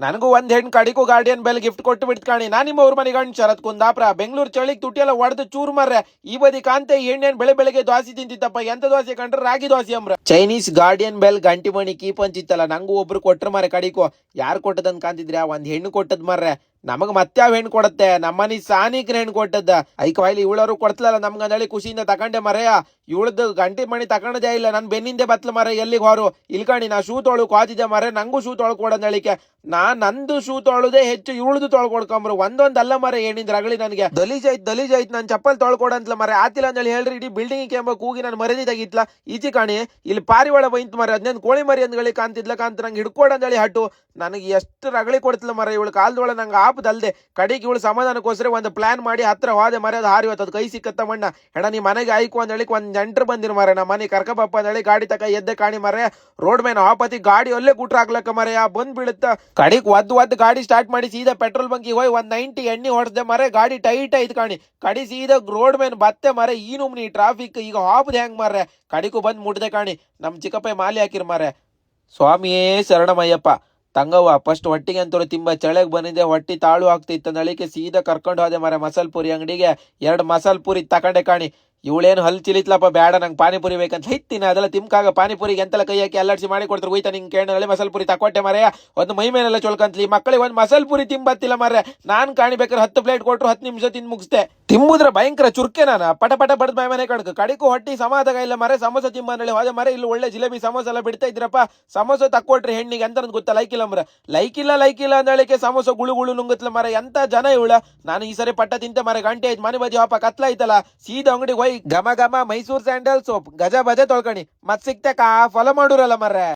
ನನಗೂ ಒಂದ್ ಹೆಣ್ಣು ಕಡಿಗೂ ಗಾರ್ಡಿಯನ್ ಬೆಲ್ ಗಿಫ್ಟ್ ಕೊಟ್ಟು ಬಿಡ್ತು ಕಾಣಿ. ನಾ ನಿಮ್ಮ ಊರ್ ಮನೆ ಗಂಡ್ ಶರತ್ ಕುಂದಾಪ್ರ ಬೆಂಗಳೂರು ಚಳಿಗ್ ತುಟಿ ಎಲ್ಲ ಹೊಡೆದು ಚೂರ್ ಮರ್ರೆ. ಈ ಬದಿ ಕಾಂತೆ ಎಣ್ಣೆನ್ ಬೆಳಿಗ್ಗೆ ದೋಸೆ ತಿಂತಿತ್ತಪ್ಪ. ಎಂತ ದೋಸೆ ಕಂಡ್ರೆ ರಾಗಿ ದೋಸೆ ಅಂಬ್ರ. ಚೈನೀಸ್ ಗಾರ್ಡಿಯನ್ ಬೆಲ್ ಗಂಟಿ ಮಣಿ ಕೀಪ್ ಅಂತಿತ್ತಲ್ಲ, ನಂಗೂ ಒಬ್ರು ಕೊಟ್ರ ಮಾರೆ ಕಡಿಕೋ. ಯಾರು ಕೊಟ್ಟದನ್ ಕಾಂತಿದ್ರ್ಯಾ? ಒಂದ್ ಹೆಣ್ಣು ಕೊಟ್ಟದ್ ಮರ್ರೆ. ನಮಗ್ ಮತ್ತೆ ಅವ್ ಹೆಣ್ಣು ಕೊಡತ್ತೆ. ನಮ್ಮನಿ ಸಾನಿಕ್ರ ಹೆಣ್ಣು ಕೊಟ್ಟದ್ದ. ಐಕ್ವಾಯ್ಲಿ ಇವಳರು ಕೊಡ್ತಲಲ್ಲ ನಮ್ಗ ಅಂದಳಿ ಖುಷಿಯಿಂದ ತಕೊಂಡೆ ಮರೆಯ. ಇವಳದ್ದು ಗಂಟಿ ಮಣಿ ತಕೊಂಡದೇ ಇಲ್ಲ. ನನ್ ಬೆನ್ನಿಂದೆ ಬತ್ಲ ಮರ ಎಲ್ಲಿಗೆ ಹೊರು ಇಲ್ಕಾಣಿ. ನಾ ಶೂ ತೊಳು ಕಾದಿದ್ದೆ ಮರೆ. ನಂಗೂ ಶೂ ತೊಳ್ಕೊಡಂದಳಿಕೆ. ನಂದು ಶೂ ತೊಳುದೇ ಹೆಚ್ಚು, ಇವಳದು ತೊಳ್ಕೊಡ್ಕೊಂಬ್ರು. ಒಂದೊಂದಲ್ಲ ಮರ ಏನಿಂದ ರಗಳಿ ನನಗೆ ದಲೀಜ್ ಆಯ್ತು ನನ್ ಚಪ್ಪಲ್ ತೊಳ್ಕೊಡಂತಲ ಮರ. ಆತಿಲ್ಲ ಅಂದೇಳಿ ಹೇಳ್ರಿ ಇಡೀ ಬಿಲ್ಡಿಂಗ್ ಎಂಬ ಕೂಗಿ ನಾನು ಮರದಿ ತೆಗಿತ್ಲ. ಈಚಿ ಕಾಣಿ ಇಲ್ಲಿ ಪಾರಿವಾಳ ಬೈಂತ ಮರ. ಅದ್ನೇನ್ ಕೋಳಿ ಮರಿ ಅಂದ್ಗಳಿ ಕಾಂತಿದ್ಲ ಕಾಂತ ನಂಗೆ ಹಿಡ್ಕೊಡಂದಳಿ ಹಟ್ಟು. ನನಗೆ ಎಷ್ಟು ರಗಳಿ ಕೊಡ್ತಿಲ್ಲ ಮರ ಇವಳು. ಕಾಲ್ದೊಳ ನಂಗೆ ಆಪದಲ್ದೆ ಕಡಿಗೆ ಇವಳು ಸಮಾಧಾನಕ್ಕೋಸ್ಕರ ಒಂದು ಪ್ಲಾನ್ ಮಾಡಿ ಹತ್ರ ಹೋದೆ ಮರ. ಅದು ಹಾರಿ ಹೊತ್ತದ ಕೈ ಸಿಕ್ಕತ್ತ ಮಣ್ಣ. ಹೆಣ ನೀ ಮನೆಗೆ ಆಯ್ಕು ಅಂದಳಿ ಒಂದ್ ನೆಂಟ್ರು ಬಂದಿರ ಮರ. ನಮ್ಮ ಮನೆ ಕರ್ಕಬಪ್ಪ ಅಂದಳಿ ಗಾಡಿ ತಕ ಎದ್ದೆ ಕಾಣಿ ಮರೆ. ರೋಡ್ ಮೇಲೆ ಆಪತಿ ಗಾಡಿ ಅಲ್ಲೇ ಕೂಟ್ರ ಹಾಕ್ಲಕ್ಕ ಮರೆ. ಬಂದ್ ಬೀಳುತ್ತ ಕಡಿಕ್ ಒದ್ದು ಗಾಡಿ ಸ್ಟಾರ್ಟ್ ಮಾಡಿ ಸೀದಾ ಪೆಟ್ರೋಲ್ ಬಂಕಿಗೆ ಹೋಗಿ 190 ಎಣ್ಣೆ ಹೊಡೆದೆ ಮರೆ. ಗಾಡಿ ಟೈಟ್ ಆಯ್ತು ಕಾಣಿ. ಕಡಿ ಸೀದಾ ರೋಡ್ ಮೇಲೆ ಬತ್ತೆ ಮರೆ. ಈ ನುಮ್ನಿ ಟ್ರಾಫಿಕ್ ಈಗ ಹಾಪದ ಹೆಂಗ್ ಮರ್ರೆ. ಕಡಿಕು ಬಂದ್ ಮುಟ್ದೆ ಕಾಣಿ. ನಮ್ ಚಿಕ್ಕಪ್ಪ ಮಾಲಿ ಹಾಕಿರ್ ಮರೆ. ಸ್ವಾಮಿಯೇ ಶರಣಮಯ್ಯಪ್ಪ. ತಂಗವ್ವ ಫಸ್ಟ್ ಹೊಟ್ಟಿಗೆ ಅಂತೂ ತಿಂಬ ಚಳೆಗ್ ಬಂದಿದ್ದೆ. ಹೊಟ್ಟಿ ತಾಳು ಆಗ್ತಿತ್ತು ನಳಿಕೆ ಸೀದಾ ಕರ್ಕೊಂಡು ಹೋದೆ ಮರ ಮಸಾಲ್ ಪುರಿ ಅಂಗಡಿಗೆ. 2 ಮಸಾಲ್ ಪುರಿ ತಕೊಂಡೆ ಕಾಣಿ. ಇವಳೇನು ಹಲ್ ಚಿಲಿತ್ಲಪ್ಪ, ಬೇಡ ನಂಗೆ ಪಾನಿಪುರಿ ಬೇಕಂತ ಹೈತಿನ. ಅದೆಲ್ಲ ತಿಮ್ಕಾಗ ಪಾನಿಪುರಿಗೆ ಎಂತೆಲ್ಲ ಕೈ ಹಾಕಿ ಅಲ್ಲಾಡಿಸಿ ಮಾಡಿ ಕೊಡ್ತಾರೆ. ಹೋಯ್ತಾ ನಿಂಗೆ ಕೇಳಿ ಮಸಾಲ್ ಪುರಿ ತಕೊಟ್ಟೆ ಮರೆಯ. ಒಂದು ಮೈ ಮೇಲೆಲ್ಲ ಚೊಳ್ಕಂತಲಿ ಮಕ್ಕಳಿಗೆ ಒಂದು ಮಸಾಲ್ ಪುರಿ ತಿಂಬತ್ತಿಲ್ಲ ಮರ್ರೆ. ನಾನ್ ಕಾಣಿಬೇಕಾದ್ರೆ 10 ಪ್ಲೇಟ್ ಕೊಟ್ರು 10 ನಿಮಿಷ ತಿಂದು ಮುಗಿಸ್ದೆ. ತಿಂಬುದ್ರ ಭಯಂಕರ ಚುರ್ಕೆ ನಾನು. ಪಟ ಬಡ್ದು ಮೈ ಮನೆ ಕಣಕ್ ಕಡಿಕು ಹೊಟ್ಟಿ ಸಮಾಧಾನ ಇಲ್ಲ ಮರೆ. ಸಮೋಸ ತಿಂಬಂದೇಳಿ ಹೋದೆ ಮರೆ. ಇಲ್ಲಿ ಒಳ್ಳೆ ಜಿಲೇಬಿ ಸಮೋಸ ಎಲ್ಲ ಬಿಡ್ತಾ ಇದ್ರಪ್ಪ. ಸಮೋಸ ತಕ್ಕೊಟ್ರಿ ಹೆಣ್ಣಿಗೆ ಅಂತ ಗೊತ್ತಾ ಲೈಕಿಲ್ಲ ಮರ. ಲೈಕಿಲ್ಲ ಅಂದಳಿಕೆ ಸಮೋಸ ಗುಳು ನುಂಗತ್ಲ ಮರ. ಎಂತ ಜನ ಇವಳ. ನಾನು ಈ ಸರಿ ಪಟ್ಟ ತಿಂತೆ ಮರೆ. ಗಂಟೆ ಆಯ್ತು ಮನೆ ಬದಿ ಹಾಪ ಕತ್ಲ ಐತಲ್ಲ. ಸೀದಾ ಅಂಗಡಿಗೆ ಹೋಯ್ ಘಮ ಮೈಸೂರ್ ಸ್ಯಾಂಡಲ್ ಸೋಪ್ ಗಜ ಬಜೆ ತೊಳ್ಕಣಿ. ಮತ್ ಸಿಕ್ತಕ ಫಾಲೋ ಮಾಡುರಲ್ಲ ಮರ್ರೆ.